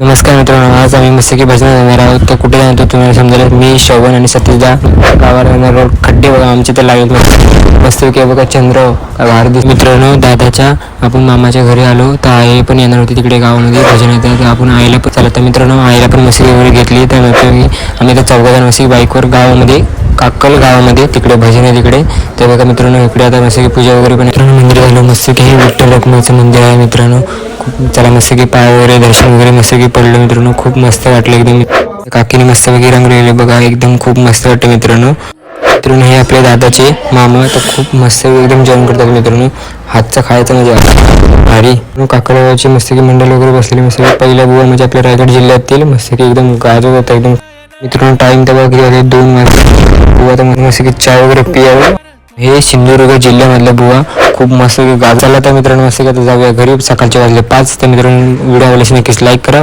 नमस्कार मित्रांनो, आज आम्ही मस्तकी भजन जाणार आहोत. तर कुठे जातो तुम्हाला समजेल. मी श्रवण आणि सतीशदा गावाला जाणार आहोत. खड्डे बघा आमचे तर लागेल मस्तकी बघा चंद्र भारत. मित्रांनो, दादाच्या आपण मामाच्या घरी आलो तर आई पण येणार होती तिकडे गावामध्ये भजन येतात. तर आपण आईला पण चालत. तर मित्रांनो, आईला पण मस्तकी वगैरे घेतली. तर आम्ही तर चौघजण मस्तकी बाईकवर गावामध्ये काक्कल गावामध्ये तिकडे भजन आहे तिकडे. तर बघा मित्रांनो, इकडे आता मस्तकी पूजा वगैरे पण मित्रांनो मंदिर झालं. मस्तकी हे विठ्ठल रखुमाईचं मंदिर आहे मित्रांनो. खूप चला मस्तकी पाय वगैरे दर्शन वगैरे मस्तकी पडलं मित्रांनो. खूप मस्त वाटलं एकदम. काकीने मस्तपैकी रंगलेले बघा एकदम खूप मस्त वाटतं मित्रांनो. मित्रांनो, हे आपले दादाचे मामा तर खूप मस्त एकदम जेवण करतात मित्रांनो. हातचा खायचा म्हणजे भारी. काकडवाची मस्तकी मंडळ वगैरे बसलेली मस्तकी. पहिला बुवा म्हणजे आपल्या रायगड जिल्ह्यातील मस्तकी एकदम गाजत होता एकदम. मित्रांनो, टाइम तर बघा किती 2 वाजता. बुवा तर मस्तकी चहा वगैरे पियावं. हे सिंधुदुर्ग जिल्ह्यामधलं बुवा खूप मस्त गाव. चला तर मित्रांनो, मस्त जाऊया घरी. सकाळच्या वाजले 5. तर मित्रांनो, व्हिडिओ आवडल्यास नक्कीच लाईक करा.